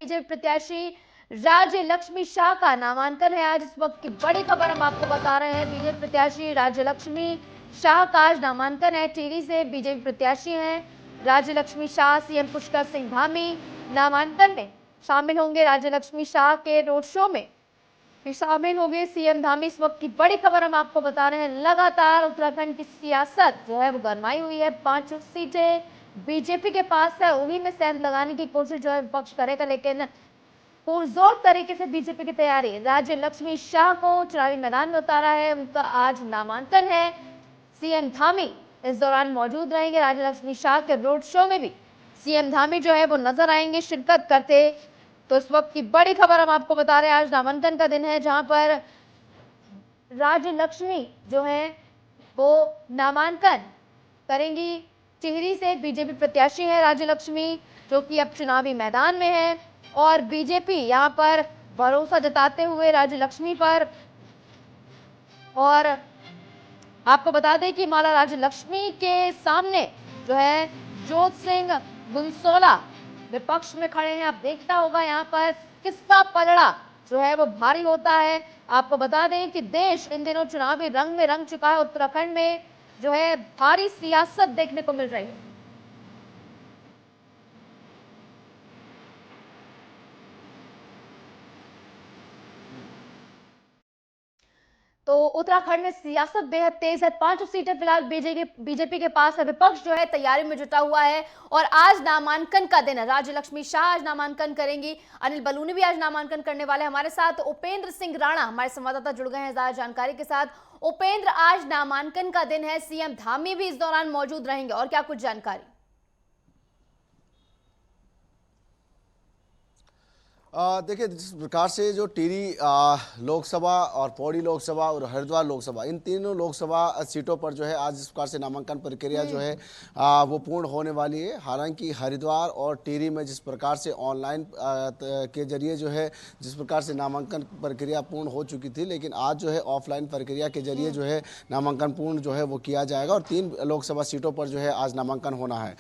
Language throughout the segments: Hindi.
बीजेपी प्रत्याशी राज्य लक्ष्मी शाह का नामांकन है। आज इस वक्त की बड़ी खबर हम आपको बता रहे हैं। बीजेपी प्रत्याशी राज्य लक्ष्मी शाह का आज नामांकन है। टिहरी से बीजेपी प्रत्याशी हैं राज्य लक्ष्मी शाह। सीएम पुष्कर सिंह धामी नामांकन में शामिल होंगे। राज्य लक्ष्मी शाह के रोड शो में शामिल होंगे सीएम धामी। इस वक्त की बड़ी खबर हम आपको बता रहे हैं। लगातार उत्तराखंड की सियासत जो है वो गरमाई हुई है। 5 सीटें बीजेपी के पास है, उन्हीं में सेंध लगाने की कोशिश जो है विपक्ष करेगा, लेकिन पुरजोर तरीके से बीजेपी की तैयारी। राज्य लक्ष्मी शाह को चुनावी मैदान में उतारा है, उनका आज नामांकन है। सीएम धामी इस दौरान मौजूद रहेंगे। राज्य लक्ष्मी शाह के रोड शो में भी सीएम धामी जो है वो नजर आएंगे शिरकत करते। तो इस वक्त की बड़ी खबर हम आपको बता रहे हैं। आज नामांकन का दिन है, जहां पर राज्य लक्ष्मी जो है वो नामांकन करेंगी। टिहरी से बीजेपी प्रत्याशी है राज्य लक्ष्मी, जो कि अब चुनावी मैदान में है, और बीजेपी यहां पर भरोसा जताते हुए राज्य लक्ष्मी पर। और आपको बता दें कि माला राज्य लक्ष्मी के सामने जो है जोत सिंह गुनसोला विपक्ष में खड़े हैं। अब देखना होगा यहाँ पर किसका पलड़ा जो है वो भारी होता है। आपको बता दें कि देश इन दिनों चुनावी रंग में रंग चुका है। उत्तराखंड में जो है भारी सियासत देखने को मिल रही है। तो उत्तराखंड में सियासत बेहद तेज है। 5 सीटें फिलहाल बीजेपी के पास है। विपक्ष जो है तैयारी में जुटा हुआ है और आज नामांकन का दिन है। राज्य लक्ष्मी शाह आज नामांकन करेंगी। अनिल बलूनी भी आज नामांकन करने वाले। हमारे साथ उपेंद्र सिंह राणा हमारे संवाददाता जुड़ गए हैं ज्यादा जानकारी के साथ। उपेंद्र, आज नामांकन का दिन है, सीएम धामी भी इस दौरान मौजूद रहेंगे, और क्या कुछ जानकारी? देखिए, जिस प्रकार से जो टिहरी लोकसभा और पौड़ी लोकसभा और हरिद्वार लोकसभा, इन तीनों लोकसभा सीटों पर जो है आज इस प्रकार से नामांकन प्रक्रिया जो है वो पूर्ण होने वाली है। हालांकि हरिद्वार और टिहरी में जिस प्रकार से ऑनलाइन के जरिए जो है जिस प्रकार से नामांकन प्रक्रिया पूर्ण हो चुकी थी, लेकिन आज जो है ऑफलाइन प्रक्रिया के जरिए जो है नामांकन पूर्ण जो है वो किया जाएगा और 3 लोकसभा सीटों पर जो है आज नामांकन होना है।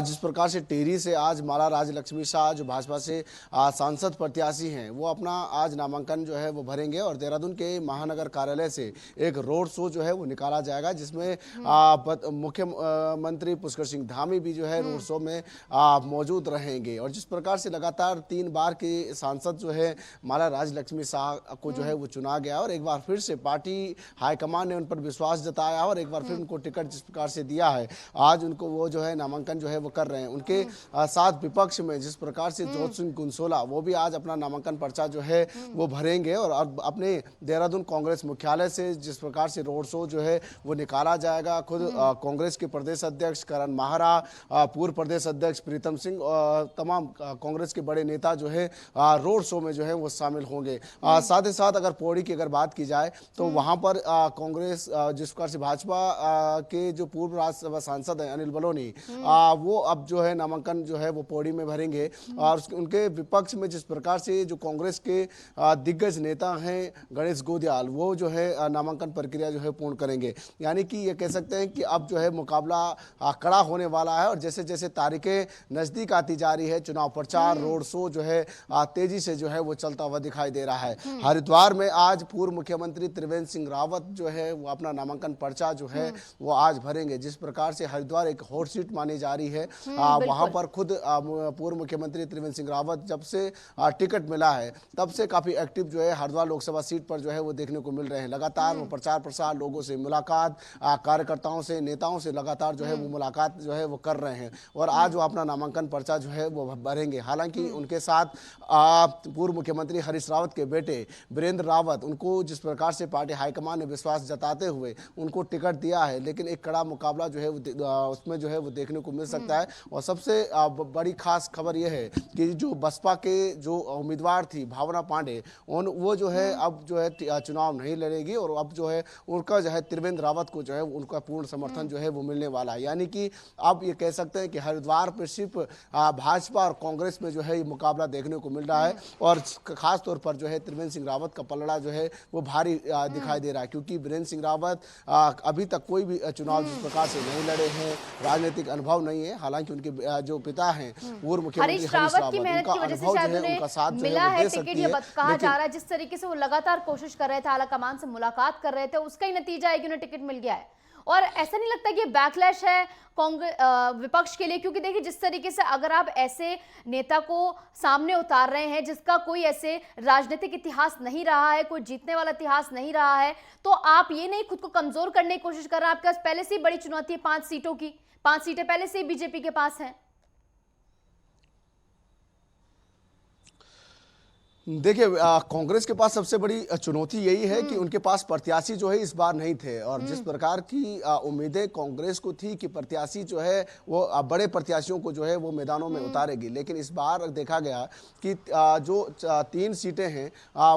जिस प्रकार से टिहरी से आज माला राज्य लक्ष्मी शाह जो भाजपा से सांसद प्रत्याशी हैं, वो अपना आज नामांकन जो है वो भरेंगे और देहरादून के महानगर कार्यालय से एक रोड शो जो है वो निकाला जाएगा, जिसमें मुख्यमंत्री पुष्कर सिंह धामी भी जो है रोड शो में मौजूद रहेंगे। और जिस प्रकार से लगातार 3 बार के सांसद जो है माला राजलक्ष्मी शाह को जो है वो चुना गया और एक बार फिर से पार्टी हाईकमान ने उन पर विश्वास जताया और एक बार फिर उनको टिकट जिस प्रकार से दिया है, आज उनको वो जो है नामांकन जो है वो कर रहे हैं। उनके साथ विपक्ष में जिस प्रकार से जोत सिंह गुनसोला वो भी आज अपना नामांकन पर्चा जो है वो भरेंगे और अपने देहरादून कांग्रेस मुख्यालय से जिस प्रकार से रोड शो जो है वो निकाला जाएगा। खुद कांग्रेस के प्रदेश अध्यक्ष करण माहरा, पूर्व प्रदेश अध्यक्ष प्रीतम सिंह और तमाम कांग्रेस के बड़े नेता जो है रोड शो में जो है वो शामिल होंगे। साथ ही साथ अगर पौड़ी की अगर बात की जाए तो वहां पर कांग्रेस जिस प्रकार से भाजपा के जो पूर्व राज्यसभा सांसद हैं अनिल बलूनी, वो अब जो है नामांकन जो है वो पौड़ी में भरेंगे और उनके विपक्ष में जिस प्रकार से जो कांग्रेस के दिग्गज नेता हैं गणेश गोदियाल, वो जो है नामांकन प्रक्रिया जो है पूर्ण करेंगे। यानी कि ये कह सकते हैं कि अब जो है मुकाबला कड़ा होने वाला है और जैसे जैसे तारीखें नजदीक आती जा रही है, चुनाव प्रचार रोड शो जो है तेजी से जो है वो चलता हुआ दिखाई दे रहा है। हरिद्वार में आज पूर्व मुख्यमंत्री त्रिवेंद्र सिंह रावत जो है वो अपना नामांकन पर्चा जो है वो आज भरेंगे। जिस प्रकार से हरिद्वार एक हॉट सीट मानी जा रही है, वहां पर खुद पूर्व मुख्यमंत्री त्रिवेंद्र सिंह रावत जब से टिकट मिला है तब से काफी एक्टिव जो है हरिद्वार लोकसभा सीट पर जो है वो देखने को मिल रहे हैं। लगातार वो प्रचार प्रसार, लोगों से मुलाकात, कार्यकर्ताओं से, नेताओं से लगातार जो है वो मुलाकात जो है वो कर रहे हैं और आज वो अपना नामांकन पर्चा जो है वो भरेंगे। हालांकि उनके साथ पूर्व मुख्यमंत्री हरीश रावत के बेटे वीरेंद्र रावत, उनको जिस प्रकार से पार्टी हाईकमान ने विश्वास जताते हुए उनको टिकट दिया है, लेकिन एक कड़ा मुकाबला जो है उसमें जो है वो देखने को मिल सकता है। और सबसे बड़ी खास खबर यह है कि जो बसपा के जो उम्मीदवार थी भावना पांडे, वो जो है अब जो है चुनाव नहीं लड़ेगी और अब जो है उनका जो है त्रिवेंद्र रावत को जो है उनका पूर्ण समर्थन जो है वो मिलने वाला है। यानी कि अब ये कह सकते हैं कि हरिद्वार पर सिर्फ भाजपा और कांग्रेस में जो है ये मुकाबला देखने को मिल रहा है और खास तौर पर जो है त्रिवेंद्र सिंह रावत का पलड़ा जो है वो भारी दिखाई दे रहा है, क्योंकि वीरेंद्र सिंह रावत अभी तक कोई भी चुनाव जिस प्रकार से नहीं लड़े हैं, राजनीतिक अनुभव नहीं है। हालांकि उनके जो पिता हैं पूर्व मुख्यमंत्री हरीश रावत, उनका अनुभव जो है उनका साथ जो मिला है वो है दे टिकट, सकती ये है। कहा जा लेकिन रहा है जिस तरीके से वो लगातार कोशिश कर रहे थे, आला कमान से मुलाकात कर रहे थे, उसका ही नतीजा है कि उन्हें टिकट मिल गया है। और ऐसा नहीं लगता कि ये बैकलैश है कांग्रेस विपक्ष के लिए? क्योंकि देखिए जिस तरीके से अगर आप ऐसे नेता को सामने उतार रहे हैं जिसका कोई ऐसे राजनीतिक इतिहास नहीं रहा है, कोई जीतने वाला इतिहास नहीं रहा है, तो आप ये नहीं खुद को कमजोर करने की कोशिश कर रहे हैं। आपके पास पहले से ही बड़ी चुनौती है 5 सीटों की, 5 सीटें पहले से ही बीजेपी के पास हैं। देखिए कांग्रेस के पास सबसे बड़ी चुनौती यही है कि उनके पास प्रत्याशी जो है इस बार नहीं थे, और जिस प्रकार की उम्मीदें कांग्रेस को थी कि प्रत्याशी जो है वो बड़े प्रत्याशियों को जो है वो मैदानों में उतारेगी, लेकिन इस बार देखा गया कि जो 3 सीटें हैं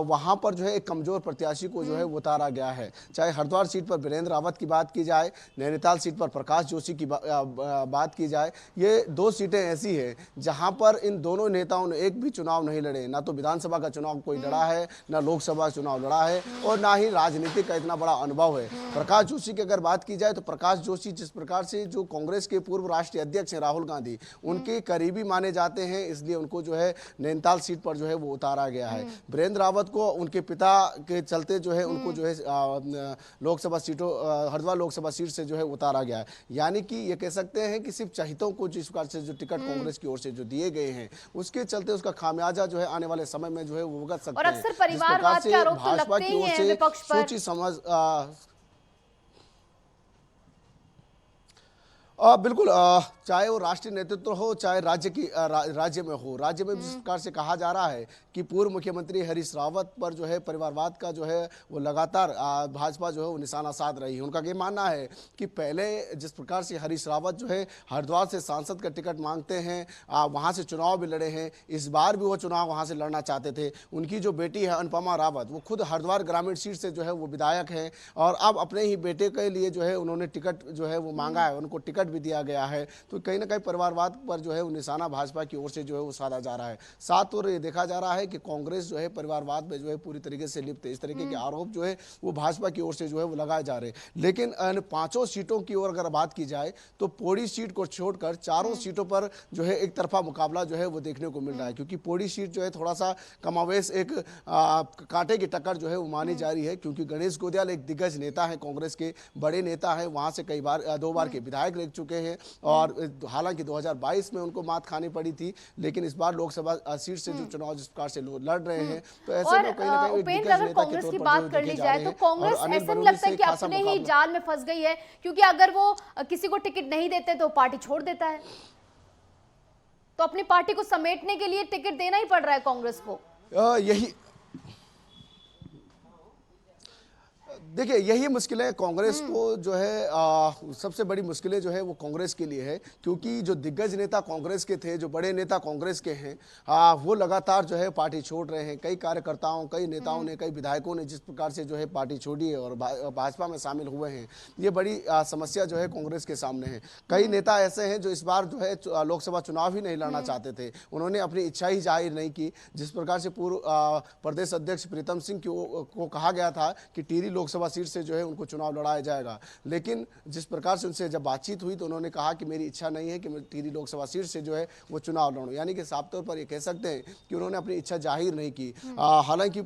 वहां पर जो है एक कमजोर प्रत्याशी को जो है वो उतारा गया है। चाहे हरिद्वार सीट पर वीरेंद्र रावत की बात की जाए, नैनीताल सीट पर प्रकाश जोशी की बात की जाए, ये 2 सीटें ऐसी है जहां पर इन दोनों नेताओं ने एक भी चुनाव नहीं लड़े, ना तो विधानसभा का चुनाव कोई लड़ा है, ना लोकसभा चुनाव लड़ा है, और ना ही राजनीति का इतना बड़ा अनुभव है। प्रकाश जोशी की अगर बात की जाए तो प्रकाश जोशी जिस प्रकार से जो कांग्रेस के पूर्व राष्ट्रीय अध्यक्ष हैं राहुल गांधी, उनके करीबी माने जाते हैं, इसलिए उनको जो है नैनीताल सीट पर जो है वो उतारा गया है। वीरेंद्र रावत को उनके पिता के चलते जो है उनको जो है लोकसभा सीटों हरिद्वार लोकसभा सीट से जो है उतारा गया है। यानी कि ये कह सकते हैं कि सिर्फ चहितों को जिस प्रकार से जो टिकट कांग्रेस की ओर से जो दिए गए हैं उसके चलते उसका खामियाजा जो है आने वाले समय में जो है वो भुगत सकते और हैं। अक्सर परिवारवाद के आरोप तो लगते ही हैं विपक्ष पर। सोची समझ बिल्कुल चाहे वो राष्ट्रीय नेतृत्व हो, चाहे राज्य में हो, राज्य में जिस प्रकार से कहा जा रहा है कि पूर्व मुख्यमंत्री हरीश रावत पर जो है परिवारवाद का जो है वो लगातार भाजपा जो है वो निशाना साध रही है। उनका ये मानना है कि पहले जिस प्रकार से हरीश रावत जो है हरिद्वार से सांसद का टिकट मांगते हैं, वहाँ से चुनाव भी लड़े हैं, इस बार भी वो चुनाव वहाँ से लड़ना चाहते थे। उनकी जो बेटी है अनुपमा रावत, वो खुद हरिद्वार ग्रामीण सीट से जो है वो विधायक है, और अब अपने ही बेटे के लिए जो है उन्होंने टिकट जो है वो मांगा है, उनको टिकट भी दिया गया है। तो कहीं ना कहीं परिवारवाद पर जो है वो निशाना भाजपा की ओर से जो है वो साधा जा रहा है। साथ और ये देखा जा रहा है कि कांग्रेस जो है परिवारवाद में जो है पूरी तरीके से लिप्त है। इस तरीके के आरोप जो है वो भाजपा की ओर से जो है वो लगाए जा रहे हैं। लेकिन इन 5 सीटों की ओर अगर बात की जाए तो पौड़ी सीट को छोड़कर 4 सीटों पर जो है एक तरफा मुकाबला जो है वो देखने को मिल रहा है, क्योंकि पौड़ी सीट जो है थोड़ा सा कमावेश एक कांटे की टक्कर जो है वो मानी जा रही है, क्योंकि गणेश गोदियाल एक दिग्गज नेता है, कांग्रेस के बड़े नेता हैं, वहां से कई बार 2 बार के विधायक रह चुके हैं, और हालांकि 2022 में उनको मात खानी पड़ी थी, लेकिन इस बार लोकसभा सीट से जो चुनाव जिस प्रकार से लड़ रहे हैं, तो ऐसे में कहीं ना कहीं उपेंद्र अगर कांग्रेस की बात कर ली जाए तो कांग्रेस ऐसा नहीं लगता कि अपने ही जाल में फंस गई है, क्योंकि अगर वो किसी को टिकट नहीं देते तो पार्टी छोड़ देता है, तो अपनी पार्टी को समेटने के लिए टिकट देना ही पड़ रहा है कांग्रेस को। यही देखिए यही मुश्किलें कांग्रेस को जो है सबसे बड़ी मुश्किलें जो है वो कांग्रेस के लिए है, क्योंकि जो दिग्गज नेता कांग्रेस के थे, जो बड़े नेता कांग्रेस के हैं, वो लगातार जो है पार्टी छोड़ रहे हैं। कई कार्यकर्ताओं, कई नेताओं ने, कई विधायकों ने जिस प्रकार से जो है पार्टी छोड़ी है और भाजपा में शामिल हुए हैं, ये बड़ी समस्या जो है कांग्रेस के सामने है। कई नेता ऐसे हैं जो इस बार जो है लोकसभा चुनाव ही नहीं लड़ना चाहते थे, उन्होंने अपनी इच्छा ही जाहिर नहीं की। जिस प्रकार से पूर्व प्रदेश अध्यक्ष प्रीतम सिंह को कहा गया था कि टिहरी लोकसभा सीट से जो है उनको चुनाव लड़ाया जाएगा, लेकिन जिस प्रकार से उनसे जब बातचीत हुई तो उन्होंने कहा कि मेरी इच्छा नहीं है कि मैं टिहरी लोकसभा सीट से जो है वो चुनाव लड़ूं। यानी कि साफ तौर पर ये कह सकते हैं कि उन्होंने अपनी इच्छा जाहिर नहीं की। हालांकि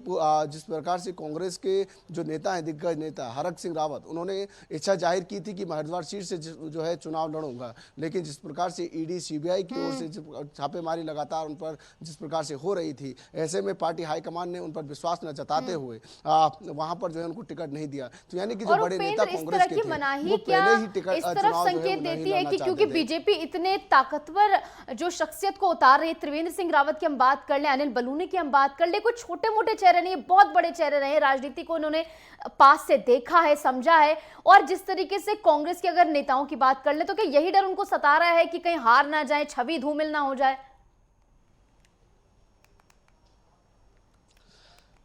जिस प्रकार से कांग्रेस के जो नेता हैं, दिग्गज नेता हरक सिंह रावत, उन्होंने इच्छा जाहिर की थी कि मैं हरिद्वार सीट से जो है चुनाव लड़ूंगा, लेकिन जिस प्रकार से ईडी सीबीआई की ओर से छापेमारी लगातार उन पर जिस प्रकार से हो रही थी, ऐसे में पार्टी हाईकमान ने उन पर विश्वास न जताते हुए वहां पर जो है उनको टिकट नहीं दिया। तो यानी कि जो बड़े नेता कांग्रेस के थे, वो पहले ही टिकट इस तरफ संकेत देती है कि क्योंकि बीजेपी इतने ताकतवर जो शख्सियत को उतार रही है, त्रिवेंद्र सिंह रावत की हम बात कर ले, अनिल बलूनी की हम बात कर ले, कुछ छोटे मोटे चेहरे नहीं, बहुत बड़े चेहरे रहे, राजनीति को इन्होंने पास से देखा है, समझा है। और जिस तरीके से कांग्रेस के अगर नेताओं की बात कर ले तो क्या यही डर उनको सता रहा है कि कहीं हार ना जाए, छवि धूमिल ना हो जाए?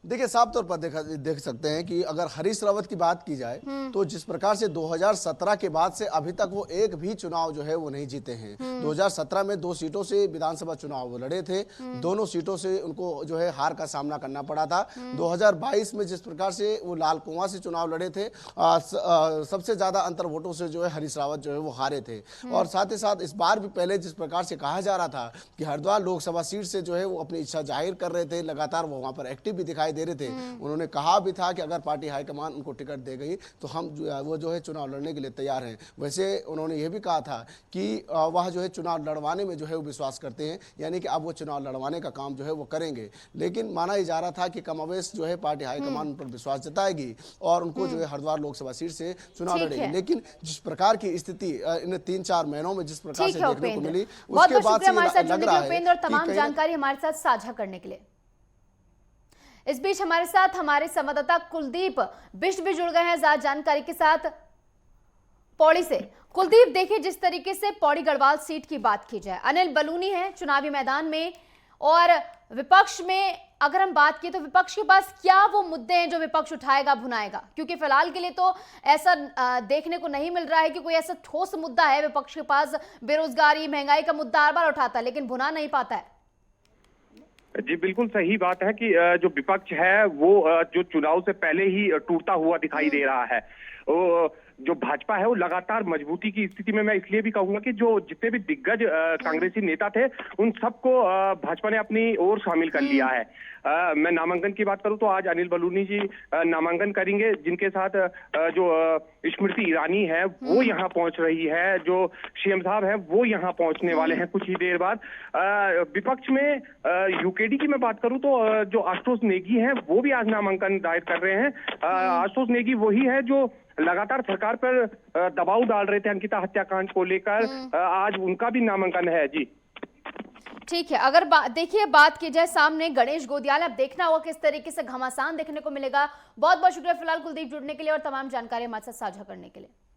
देखिए, साफ तौर पर देख सकते हैं कि अगर हरीश रावत की बात की जाए तो जिस प्रकार से 2017 के बाद से अभी तक वो एक भी चुनाव जो है वो नहीं जीते हैं। 2017 में 2 सीटों से विधानसभा चुनाव वो लड़े थे, दोनों सीटों से उनको जो है हार का सामना करना पड़ा था। 2022 में जिस प्रकार से वो लाल कुआं से चुनाव लड़े थे, सबसे ज्यादा अंतर वोटों से जो है हरीश रावत जो है वो हारे थे। और साथ ही साथ इस बार भी पहले जिस प्रकार से कहा जा रहा था कि हरिद्वार लोकसभा सीट से जो है वो अपनी इच्छा जाहिर कर रहे थे, लगातार वो वहां पर एक्टिव भी दिखाई दे रहे थे। उन्होंने कहा भी था कि अगर पार्टी हाईकमान उनको टिकट दे गई तो हम वो जो है चुनाव लड़ने के लिए तैयार हैं। वैसे उन्होंने ये भी कहा था कि वह जो है चुनाव लड़वाने में जो है वो विश्वास करते हैं, यानी कि अब वो चुनाव लड़वाने का काम जो है वो करेंगे। लेकिन माना ही जा रहा था कि कमोबेश जो है पार्टी हाईकमान उन पर विश्वास जताएगी और उनको जो है हरिद्वार लोकसभा सीट से चुनाव लड़ेगी। लेकिन जिस प्रकार की स्थिति इन 3-4 महीनों में जिस प्रकार से देखने को मिली, उसके बाद से लग रहा है और तमाम जानकारी हमारे साथ साझा करने के लिए। इस बीच हमारे साथ हमारे संवाददाता कुलदीप बिष्ट भी जुड़ गए हैं ज्यादा जानकारी के साथ पौड़ी से। कुलदीप, देखिए जिस तरीके से पौड़ी गढ़वाल सीट की बात की जाए, अनिल बलूनी है चुनावी मैदान में, और विपक्ष में अगर हम बात की तो विपक्ष के पास क्या वो मुद्दे हैं जो विपक्ष उठाएगा भुनाएगा? क्योंकि फिलहाल के लिए तो ऐसा देखने को नहीं मिल रहा है कि कोई ऐसा ठोस मुद्दा है विपक्ष के पास। बेरोजगारी, महंगाई का मुद्दा हर बार उठाता है लेकिन भुना नहीं पाता है। जी बिल्कुल सही बात है कि जो विपक्ष है वो जो चुनाव से पहले ही टूटता हुआ दिखाई दे रहा है। जो भाजपा है वो लगातार मजबूती की स्थिति में, मैं इसलिए भी कहूंगा कि जो जितने भी दिग्गज कांग्रेसी नेता थे उन सबको भाजपा ने अपनी ओर शामिल कर लिया है। मैं नामांकन की बात करूं तो आज अनिल बलूनी जी नामांकन करेंगे, जिनके साथ जो स्मृति ईरानी है वो यहाँ पहुंच रही है, जो सीएम साहब है वो यहाँ पहुंचने वाले हैं कुछ ही देर बाद। विपक्ष में यूकेडी की मैं बात करूं तो जो आशुतोष नेगी हैं वो भी आज नामांकन दायर कर रहे हैं। आशुतोष नेगी वही है जो लगातार सरकार पर दबाव डाल रहे थे अंकिता हत्याकांड को लेकर, आज उनका भी नामांकन है। जी ठीक है, अगर देखिए बात की जाए सामने गणेश गोदियाल, अब देखना होगा किस तरीके से घमासान देखने को मिलेगा। बहुत बहुत शुक्रिया फिलहाल कुलदीप जुड़ने के लिए और तमाम जानकारी हमारे साथ साझा करने के लिए।